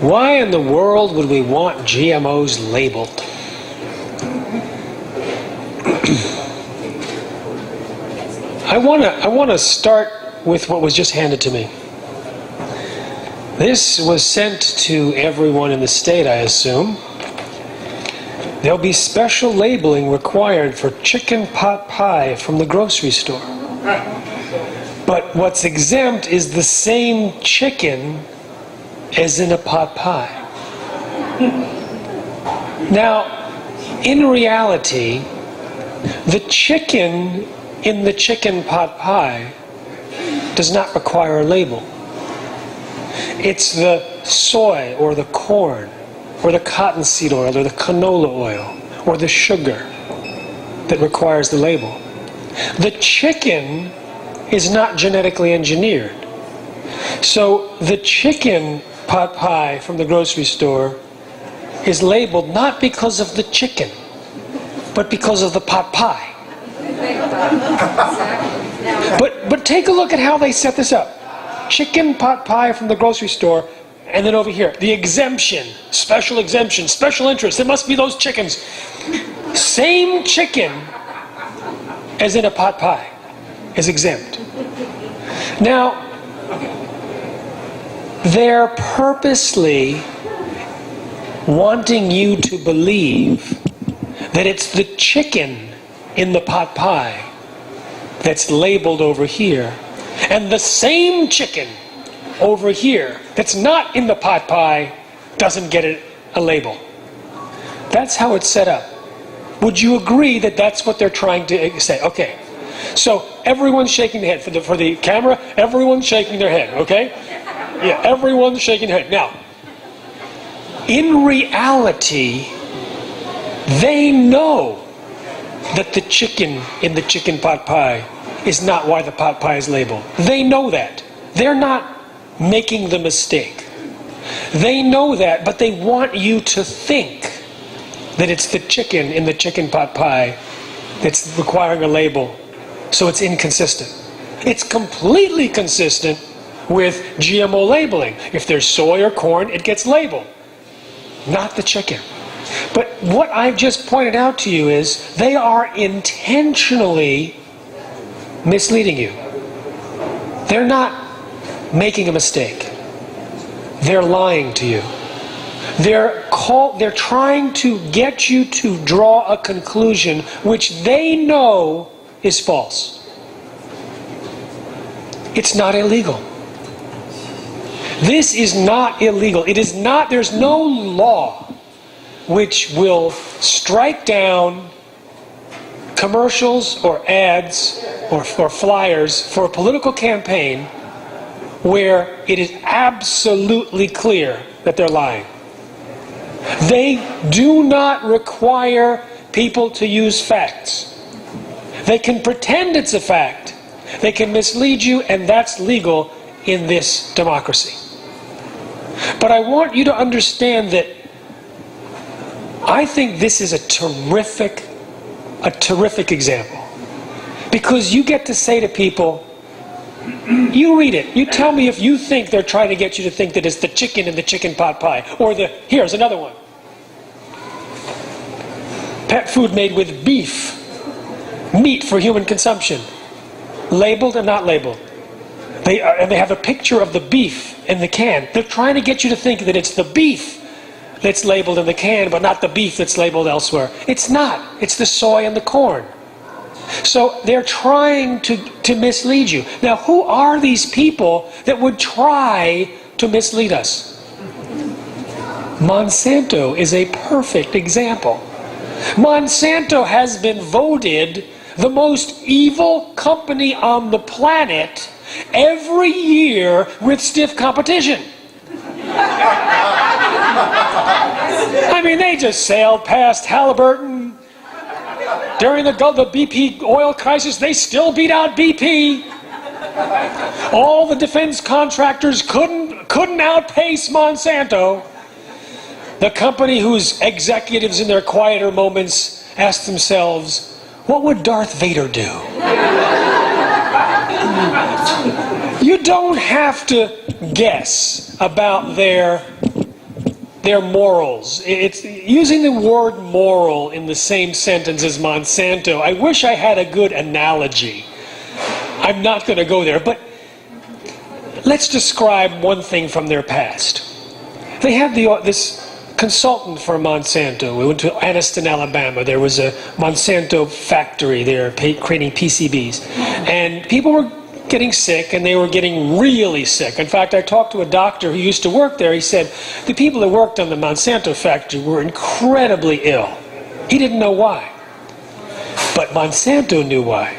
Why in the world would we want GMOs labeled? I want to start with what was just handed to me. This was sent to everyone in the state, I assume. There'll be special labeling required for chicken pot pie from the grocery store. But what's exempt is the same chicken as in a pot pie. Now, in reality, the chicken in the chicken pot pie does not require a label. It's the soy or the corn or the cottonseed oil or the canola oil or the sugar that requires the label. The chicken is not genetically engineered. So the chicken pot pie from the grocery store is labeled not because of the chicken, but because of the pot pie. But take a look at how they set this up. Chicken pot pie from the grocery store, and then over here, the exemption, special interest. It must be those chickens. Same chicken as in a pot pie is exempt. Now, they're purposely wanting you to believe that it's the chicken in the pot pie that's labeled over here, and the same chicken over here that's not in the pot pie doesn't get a label. That's how it's set up. Would you agree that that's what they're trying to say? Okay. So everyone's shaking their head. For the camera, everyone's shaking their head, okay? Yeah, everyone's shaking their head. Now, in reality, they know that the chicken in the chicken pot pie is not why the pot pie is labeled. They know that. They're not making the mistake. They know that, but they want you to think that it's the chicken in the chicken pot pie that's requiring a label. So it's inconsistent. It's completely consistent with GMO labeling. If there's soy or corn, it gets labeled, not the chicken. But what I've just pointed out to you is they are intentionally misleading you. They're not making a mistake. They're lying to you. They're trying to get you to draw a conclusion which they know is false. It's not illegal. This is not illegal. It is not, there's no law which will strike down commercials or ads or flyers for a political campaign where it is absolutely clear that they're lying. They do not require people to use facts. They can pretend it's a fact. They can mislead you, and that's legal in this democracy. But I want you to understand that I think this is a terrific example. Because you get to say to people, you read it, you tell me if you think they're trying to get you to think that it's the chicken in the chicken pot pie, or here's another one. Pet food made with beef, meat for human consumption, labeled and not labeled. And they have a picture of the beef in the can. They're trying to get you to think that it's the beef that's labeled in the can, but not the beef that's labeled elsewhere. It's not. It's the soy and the corn. So they're trying to mislead you. Now, who are these people that would try to mislead us? Monsanto is a perfect example. Monsanto has been voted the most evil company on the planet every year with stiff competition. I mean, they just sailed past Halliburton. During the BP oil crisis, they still beat out BP. All the defense contractors couldn't outpace Monsanto. The company whose executives in their quieter moments ask themselves, what would Darth Vader do? You don't have to guess about their their morals. It's using the word moral in the same sentence as Monsanto. I wish I had a good analogy. I'm not going to go there, but let's describe one thing from their past. They had this consultant for Monsanto. We went to Anniston, Alabama. There was a Monsanto factory there creating PCBs. And people were getting sick, and they were getting really sick. In fact, I talked to a doctor who used to work there. He said the people that worked on the Monsanto factory were incredibly ill. He didn't know why. But Monsanto knew why.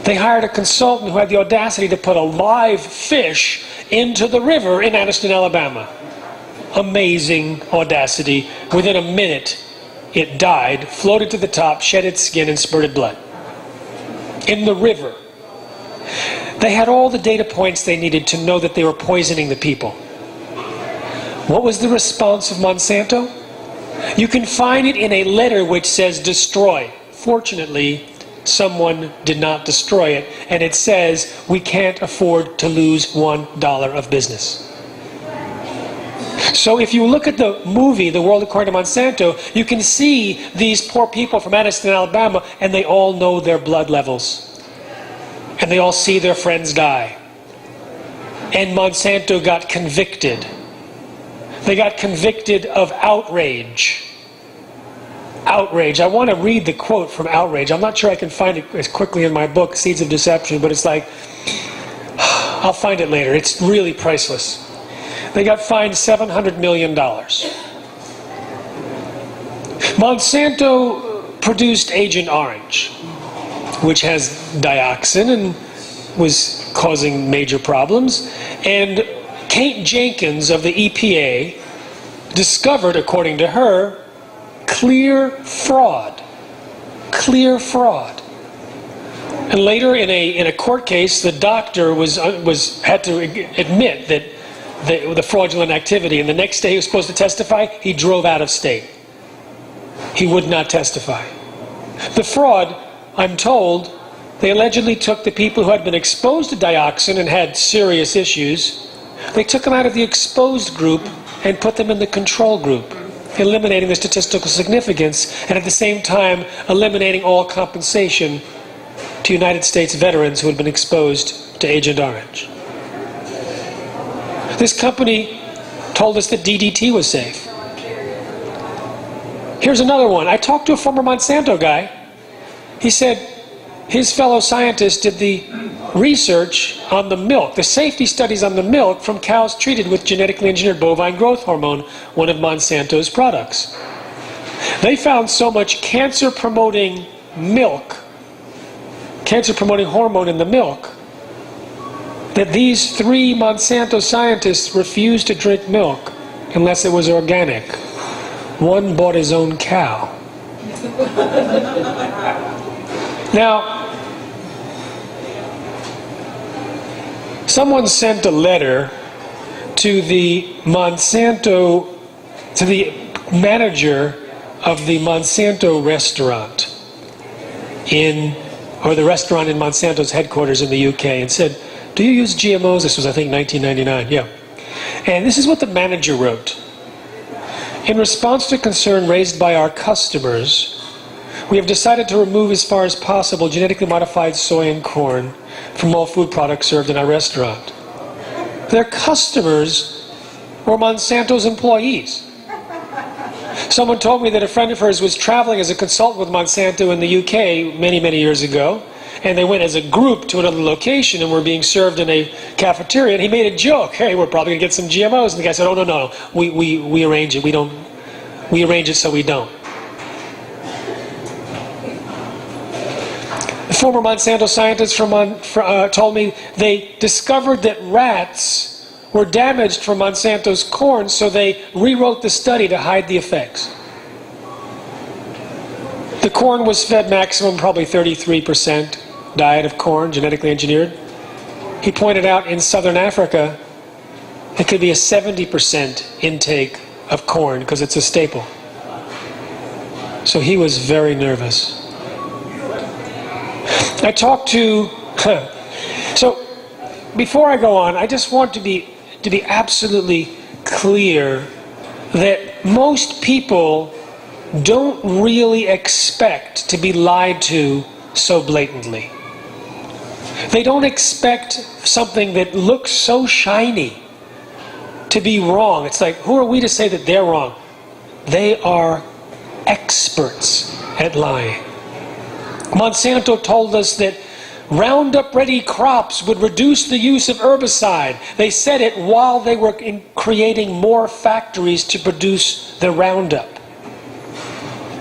They hired a consultant who had the audacity to put a live fish into the river in Anniston, Alabama. Amazing audacity. Within a minute, it died, floated to the top, shed its skin, and spurted blood. In the river. They had all the data points they needed to know that they were poisoning the people. What was the response of Monsanto? You can find it in a letter which says destroy. Fortunately, someone did not destroy it, and it says we can't afford to lose $1 of business. So if you look at the movie, The World According to Monsanto, you can see these poor people from Anniston, Alabama, and they all know their blood levels. And they all see their friends die. And Monsanto got convicted. They got convicted of outrage. Outrage. I want to read the quote from Outrage. I'm not sure I can find it as quickly in my book, Seeds of Deception, but it's like, I'll find it later. It's really priceless. They got fined $700 million. Monsanto produced Agent Orange, which has dioxin and was causing major problems. And Kate Jenkins of the EPA discovered, according to her, clear fraud. Clear fraud. And later in a court case, the doctor had to admit that the fraudulent activity, and the next day he was supposed to testify, he drove out of state. He would not testify. The fraud, I'm told, they allegedly took the people who had been exposed to dioxin and had serious issues, they took them out of the exposed group and put them in the control group, eliminating the statistical significance, and at the same time eliminating all compensation to United States veterans who had been exposed to Agent Orange. This company told us that DDT was safe. Here's another one. I talked to a former Monsanto guy. He said his fellow scientists did the research on the milk, the safety studies on the milk from cows treated with genetically engineered bovine growth hormone, one of Monsanto's products. They found so much cancer-promoting hormone in the milk, that these 3 Monsanto scientists refused to drink milk unless it was organic. One bought his own cow. Now, someone sent a letter to the manager of the Monsanto restaurant or the restaurant in Monsanto's headquarters in the UK, and said, do you use GMOs? This was, I think, 1999. Yeah. And this is what the manager wrote. In response to concern raised by our customers, we have decided to remove as far as possible genetically modified soy and corn from all food products served in our restaurant. Their customers were Monsanto's employees. Someone told me that a friend of hers was traveling as a consultant with Monsanto in the UK many, many years ago, and they went as a group to another location and were being served in a cafeteria, and he made a joke, hey, we're probably going to get some GMOs. And the guy said, oh, no, we arrange it. We arrange it so we don't. The former Monsanto scientists told me they discovered that rats were damaged from Monsanto's corn, so they rewrote the study to hide the effects. The corn was fed maximum probably 33% diet of corn, genetically engineered. He pointed out in southern Africa, it could be a 70% intake of corn because it's a staple. So he was very nervous. I talked to, so before I go on, I just want to be absolutely clear that most people don't really expect to be lied to so blatantly. They don't expect something that looks so shiny to be wrong. It's like, who are we to say that they're wrong? They are experts at lying. Monsanto told us that Roundup-ready crops would reduce the use of herbicide. They said it while they were creating more factories to produce the Roundup.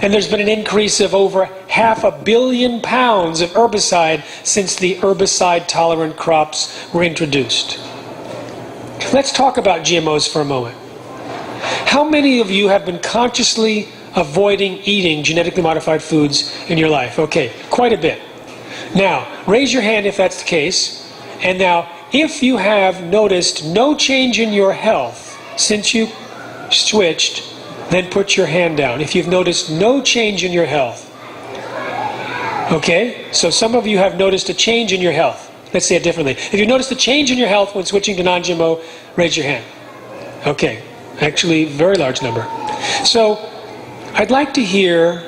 And there's been an increase of over 500 million pounds of herbicide since the herbicide-tolerant crops were introduced. Let's talk about GMOs for a moment. How many of you have been consciously avoiding eating genetically modified foods in your life? Okay, quite a bit. Now, raise your hand if that's the case. And now, if you have noticed no change in your health since you switched, then put your hand down. If you've noticed no change in your health. Okay, so some of you have noticed a change in your health. Let's say it differently. If you noticed a change in your health when switching to non-GMO, raise your hand. Okay, actually, very large number. So, I'd like to hear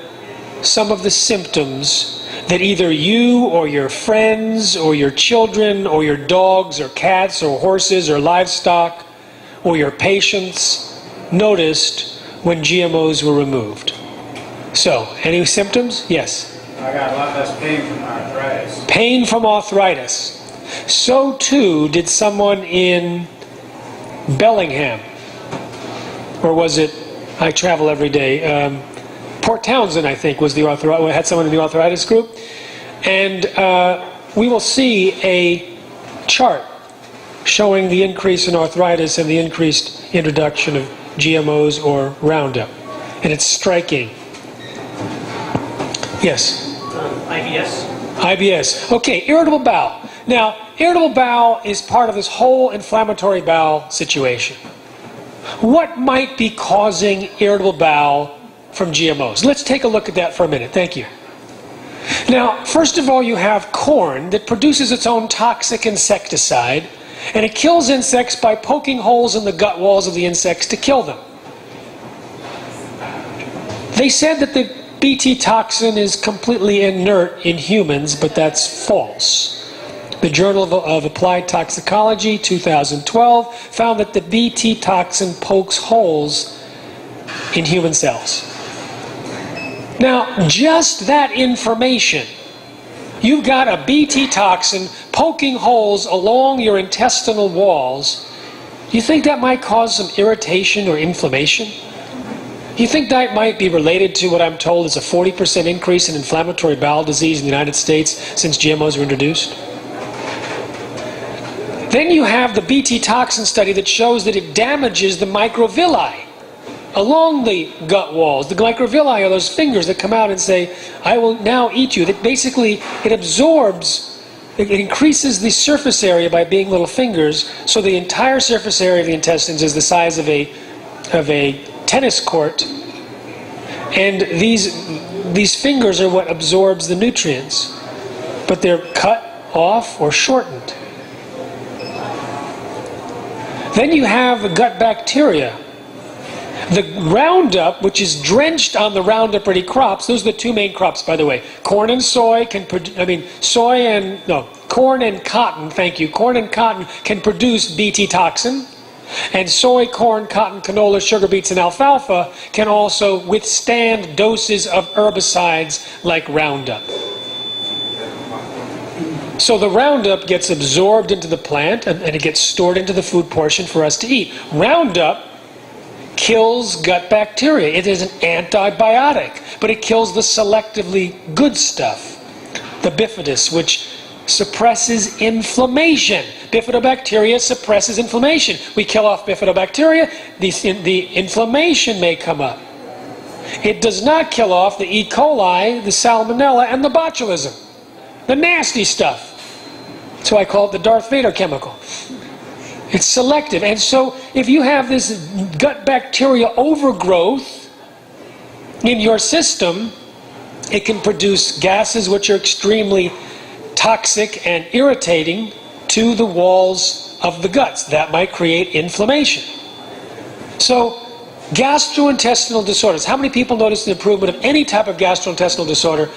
some of the symptoms that either you or your friends or your children or your dogs or cats or horses or livestock or your patients noticed when GMOs were removed. So, any symptoms? Yes? I got a lot less pain from arthritis. Pain from arthritis. So too did someone in Bellingham. Or was it, I travel every day, Port Townsend, I think, was the had someone in the arthritis group. And we will see a chart showing the increase in arthritis and the increased introduction of GMOs or Roundup. And it's striking. Yes? IBS. IBS. Okay, irritable bowel. Now, irritable bowel is part of this whole inflammatory bowel situation. What might be causing irritable bowel from GMOs? Let's take a look at that for a minute. Thank you. Now, first of all, you have corn that produces its own toxic insecticide, and it kills insects by poking holes in the gut walls of the insects to kill them. They said that the Bt toxin is completely inert in humans, but that's false. The Journal of Applied Toxicology, 2012, found that the Bt toxin pokes holes in human cells. Now, just that information, you've got a Bt toxin poking holes along your intestinal walls. You think that might cause some irritation or inflammation? You think that might be related to what I'm told is a 40% increase in inflammatory bowel disease in the United States since GMOs were introduced? Then you have the Bt toxin study that shows that it damages the microvilli along the gut walls. The microvilli are those fingers that come out and say, I will now eat you. That basically, it absorbs, it increases the surface area by being little fingers, so the entire surface area of the intestines is the size of a tennis court, and these fingers are what absorbs the nutrients, but they're cut off or shortened. Then you have gut bacteria. The Roundup, which is drenched on the Roundup-ready crops, those are the two main crops, by the way. Corn and soy can corn and cotton, thank you. Corn and cotton can produce Bt toxin. And soy, corn, cotton, canola, sugar beets, and alfalfa can also withstand doses of herbicides like Roundup. So the Roundup gets absorbed into the plant and it gets stored into the food portion for us to eat. Roundup kills gut bacteria. It is an antibiotic, but it kills the selectively good stuff, the bifidus, which suppresses inflammation. Bifidobacteria suppresses inflammation. We kill off bifidobacteria, the inflammation may come up. It does not kill off the E. coli, the salmonella, and the botulism. The nasty stuff. That's why I call it the Darth Vader chemical. It's selective. And so if you have this gut bacteria overgrowth in your system, it can produce gases which are extremely toxic and irritating to the walls of the guts. That might create inflammation. So Gastrointestinal disorders. How many people noticed an improvement of any type of gastrointestinal disorder?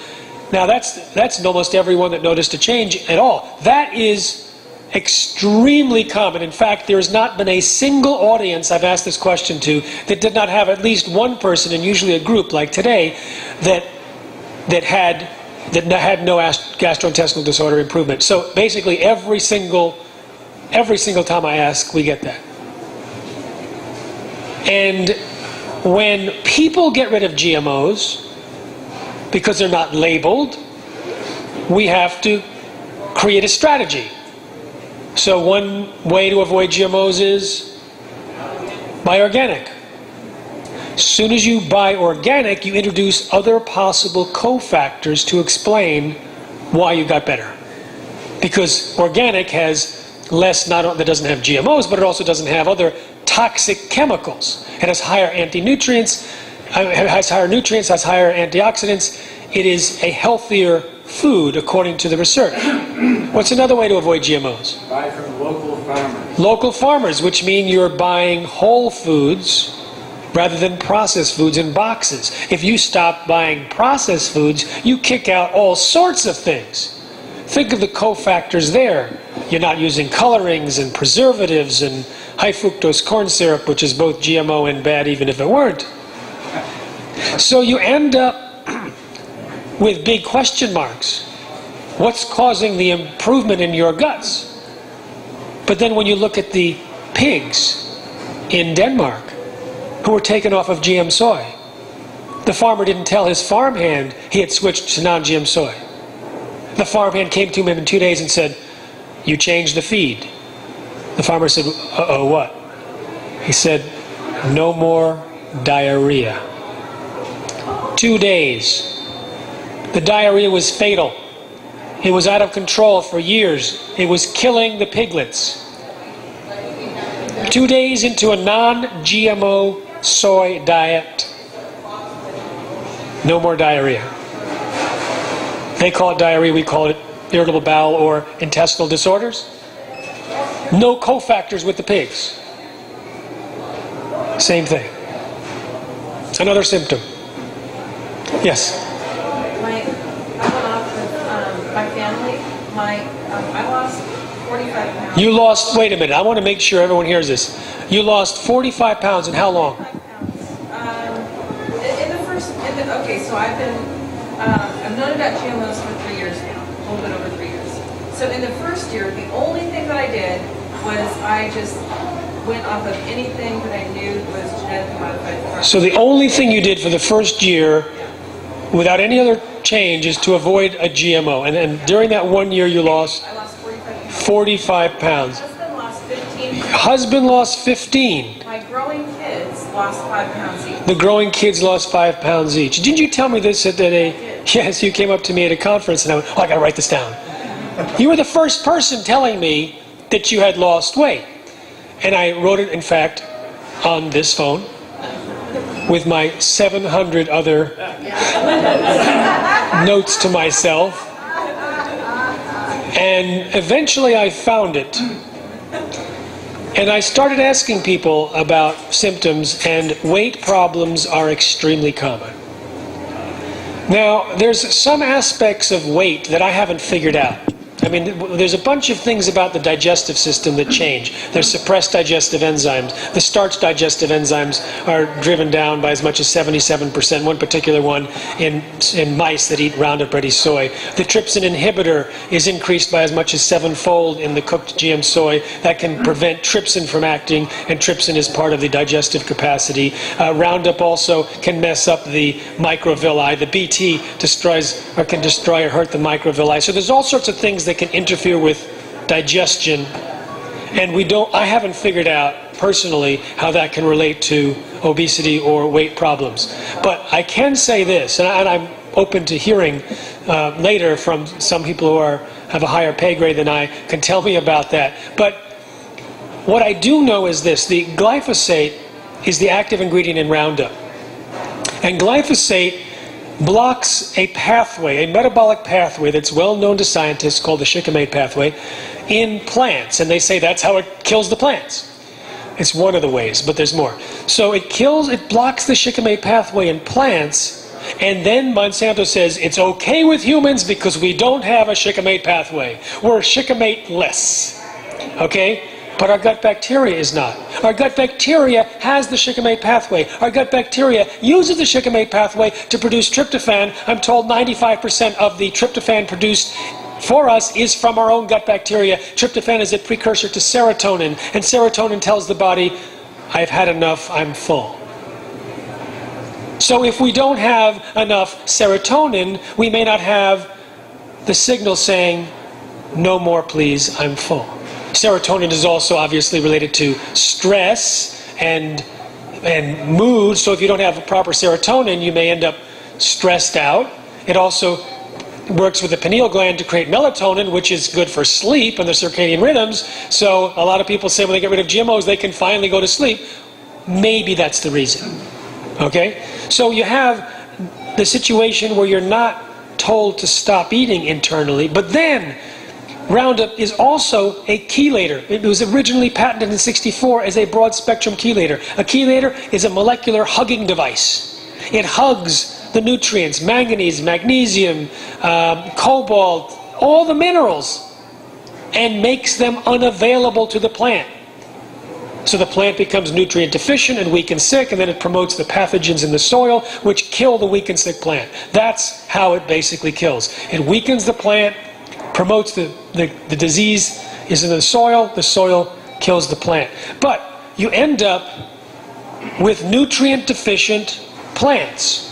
Now that's almost everyone that noticed a change at all. That is extremely common. In fact, there has not been a single audience I've asked this question to that did not have at least one person, and usually a group like today, that had no gastrointestinal disorder improvement. So basically every single time I ask, we get that. And when people get rid of GMOs, because they're not labeled, we have to create a strategy. So one way to avoid GMOs is buy organic. As soon as you buy organic, you introduce other possible cofactors to explain why you got better. Because organic has less, that doesn't have GMOs, but it also doesn't have other toxic chemicals. It has higher anti-nutrients, has higher antioxidants. It is a healthier food according to the research. What's another way to avoid GMOs? Buy from local farmers. Local farmers, which mean you're buying whole foods rather than processed foods in boxes. If you stop buying processed foods, you kick out all sorts of things. Think of the cofactors there. You're not using colorings and preservatives and high fructose corn syrup, which is both GMO and bad even if it weren't. So you end up with big question marks. What's causing the improvement in your guts? But then when you look at the pigs in Denmark who were taken off of GM soy, the farmer didn't tell his farmhand he had switched to non-GM soy. The farmhand came to him in 2 days and said, "You changed the feed." The farmer said, "Uh-oh, what?" He said, "No more diarrhea." 2 days. The diarrhea was fatal. It was out of control for years. It was killing the piglets. 2 days into a non-GMO soy diet, no more diarrhea. They call it diarrhea, we call it irritable bowel or intestinal disorders. No cofactors with the pigs. Same thing. Another symptom. Yes? I went off with my family. I lost 45 pounds. You lost, wait a minute, I want to make sure everyone hears this. You lost 45 pounds in how long? 45 pounds. Okay, so I've known about GMOs for 3 years now, a little bit over 3 years. So in the first year, the only thing that I did was I just went off of anything that I knew was genetically modified. So the only thing you did for the first year, without any other change, is to avoid a GMO. And during that 1 year you lost I lost 45 pounds. 45 pounds. My husband lost 15 pounds. Husband lost 15. My growing kids lost 5 pounds each. The growing kids lost 5 pounds each. Didn't you tell me this at a... Yes, you came up to me at a conference and I went, "Oh, I got to write this down." You were the first person telling me that you had lost weight. And I wrote it, in fact, on this phone with my 700 other notes to myself. And eventually I found it. And I started asking people about symptoms, and weight problems are extremely common. Now, there's some aspects of weight that I haven't figured out. I mean, there's a bunch of things about the digestive system that change. There's suppressed digestive enzymes. The starch digestive enzymes are driven down by as much as 77%, one particular one in mice that eat Roundup Ready soy. The trypsin inhibitor is increased by as much as 7-fold in the cooked GM soy. That can prevent trypsin from acting, and trypsin is part of the digestive capacity. Roundup also can mess up the microvilli. The BT can destroy or hurt the microvilli. So there's all sorts of things that can interfere with digestion, and I haven't figured out personally how that can relate to obesity or weight problems. But I can say this, and I'm open to hearing later from some people who have a higher pay grade than I can tell me about that. But what I do know is this: the glyphosate is the active ingredient in Roundup, and glyphosate blocks a pathway, a metabolic pathway that's well known to scientists called the shikimate pathway in plants, and they say that's how it kills the plants. It's one of the ways, but there's more. So it blocks the shikimate pathway in plants, and then Monsanto says it's okay with humans because we don't have a shikimate pathway. We're shikimate-less. Okay? But our gut bacteria is not. Our gut bacteria has the shikimate pathway. Our gut bacteria uses the shikimate pathway to produce tryptophan. I'm told 95% of the tryptophan produced for us is from our own gut bacteria. Tryptophan is a precursor to serotonin, and serotonin tells the body, I've had enough, I'm full. So if we don't have enough serotonin, we may not have the signal saying, no more please, I'm full. Serotonin is also obviously related to stress and mood, so if you don't have a proper serotonin, you may end up stressed out. It also works with the pineal gland to create melatonin, which is good for sleep and the circadian rhythms. So a lot of people say when they get rid of GMOs, they can finally go to sleep. Maybe that's the reason. Okay? So you have the situation where you're not told to stop eating internally, but then Roundup is also a chelator. It was originally patented in '64 as a broad-spectrum chelator. A chelator is a molecular hugging device. It hugs the nutrients, manganese, magnesium, cobalt, all the minerals, and makes them unavailable to the plant. So the plant becomes nutrient deficient and weak and sick, and then it promotes the pathogens in the soil, which kill the weak and sick plant. That's how it basically kills. It weakens the plant, promotes the disease is in the soil kills the plant. But you end up with nutrient deficient plants,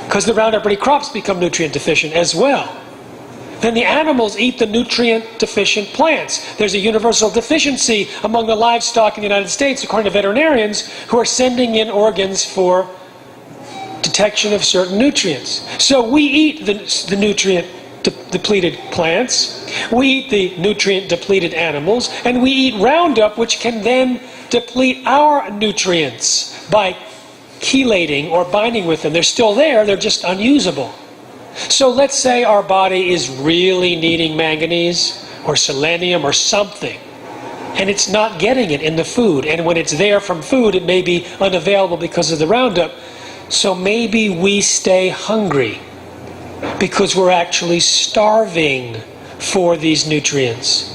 because the Roundup Ready crops become nutrient deficient as well. Then the animals eat the nutrient deficient plants. There's a universal deficiency among the livestock in the United States, according to veterinarians, who are sending in organs for detection of certain nutrients. So we eat the nutrient depleted plants, we eat the nutrient depleted animals, and we eat Roundup, which can then deplete our nutrients by chelating or binding with them. They're still there, they're just unusable. So let's say our body is really needing manganese or selenium or something, and it's not getting it in the food, and when it's there from food it may be unavailable because of the Roundup. So maybe we stay hungry because we're actually starving for these nutrients.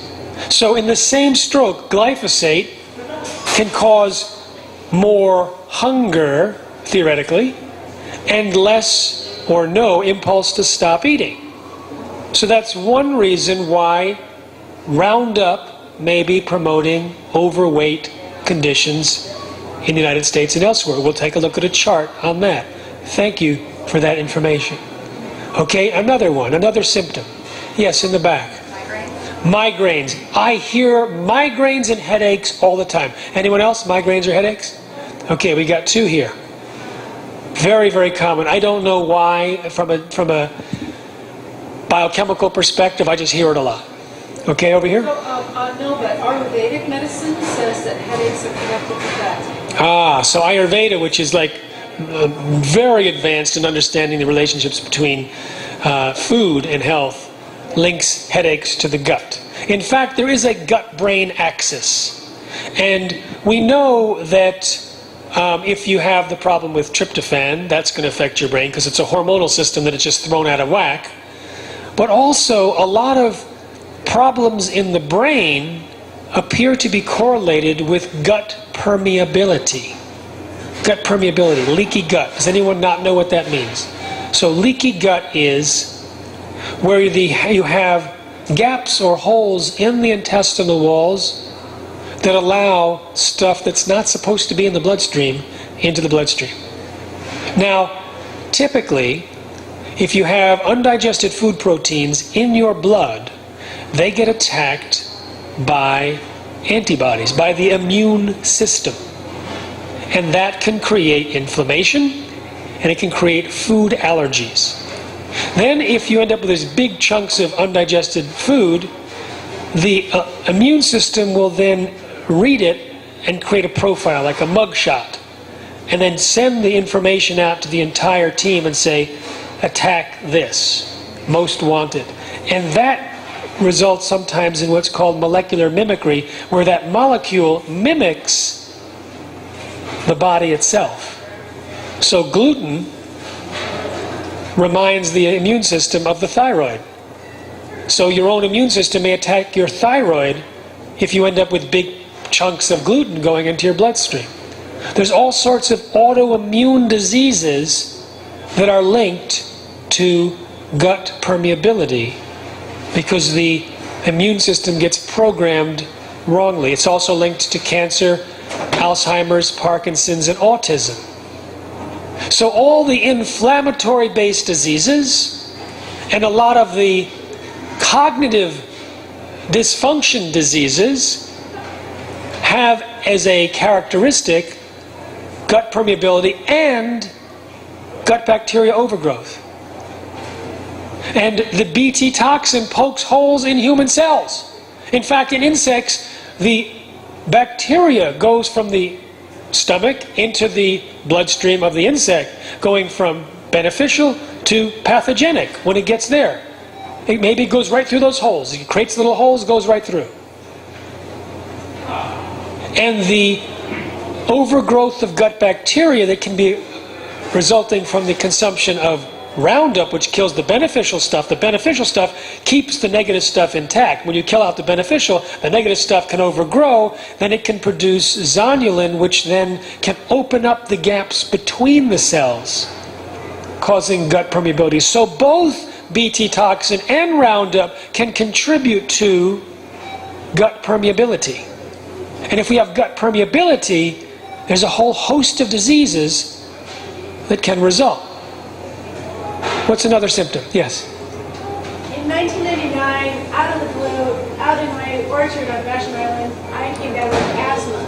So in the same stroke, glyphosate can cause more hunger, theoretically, and less or no impulse to stop eating. So that's one reason why Roundup may be promoting overweight conditions in the United States and elsewhere. We'll take a look at a chart on that. Thank you for that information. Okay, another one, another symptom. Yes, in the back. Migraines. I hear migraines and headaches all the time. Anyone else? Migraines or headaches? Okay, we got two here. Very, very common. I don't know why, from a biochemical perspective, I just hear it a lot. Okay, over here? No, but Ayurvedic medicine says that headaches are connected with that. Ah, so Ayurveda, which is like very advanced in understanding the relationships between food and health, links headaches to the gut. In fact, there is a gut-brain axis. And we know that if you have the problem with tryptophan, that's going to affect your brain because it's a hormonal system that is just thrown out of whack. But also, a lot of problems in the brain appear to be correlated with gut permeability. Gut permeability, leaky gut. Does anyone not know what that means? So leaky gut is where you have gaps or holes in the intestinal walls that allow stuff that's not supposed to be in the bloodstream into the bloodstream. Now, typically, if you have undigested food proteins in your blood, they get attacked by antibodies, by the immune system. And that can create inflammation, and it can create food allergies. Then if you end up with these big chunks of undigested food, the immune system will then read it and create a profile, like a mugshot, and then send the information out to the entire team and say, attack this, most wanted. And that results sometimes in what's called molecular mimicry, where that molecule mimics the body itself. So gluten reminds the immune system of the thyroid. So your own immune system may attack your thyroid if you end up with big chunks of gluten going into your bloodstream. There's all sorts of autoimmune diseases that are linked to gut permeability because the immune system gets programmed wrongly. It's also linked to cancer, Alzheimer's, Parkinson's, and autism. So all the inflammatory-based diseases and a lot of the cognitive dysfunction diseases have as a characteristic gut permeability and gut bacteria overgrowth. And the Bt toxin pokes holes in human cells. In fact, in insects, the bacteria goes from the stomach into the bloodstream of the insect, going from beneficial to pathogenic when it gets there. It maybe goes right through those holes. It creates little holes, goes right through. And the overgrowth of gut bacteria that can be resulting from the consumption of Roundup, which kills the beneficial stuff keeps the negative stuff intact. When you kill out the beneficial, the negative stuff can overgrow, then it can produce zonulin, which then can open up the gaps between the cells, causing gut permeability. So both Bt toxin and Roundup can contribute to gut permeability. And if we have gut permeability, there's a whole host of diseases that can result. What's another symptom? Yes? In 1999, out of the blue, out in my orchard on Vashon Island, I came down with asthma.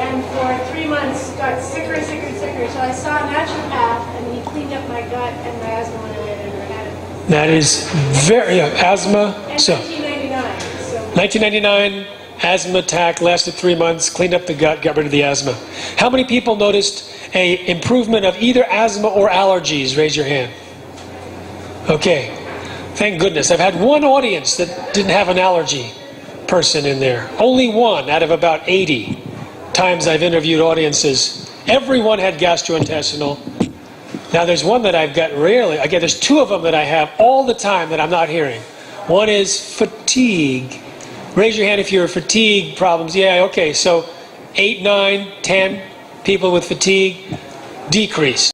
And for 3 months, got sicker and sicker and sicker. So I saw a naturopath, and he cleaned up my gut, and my asthma went away, and I never had it. That is very, asthma. And So, 1999. So 1999, asthma attack, lasted 3 months, cleaned up the gut, got rid of the asthma. How many people noticed a improvement of either asthma or allergies? Raise your hand. Okay, thank goodness. I've had one audience that didn't have an allergy person in there. Only one out of about 80 times I've interviewed audiences. Everyone had gastrointestinal. Now there's one that I've got rarely. Again, there's two of them that I have all the time that I'm not hearing. One is fatigue. Raise your hand if you're fatigue problems. Yeah, okay, so 8, 9, 10 people with fatigue decrease.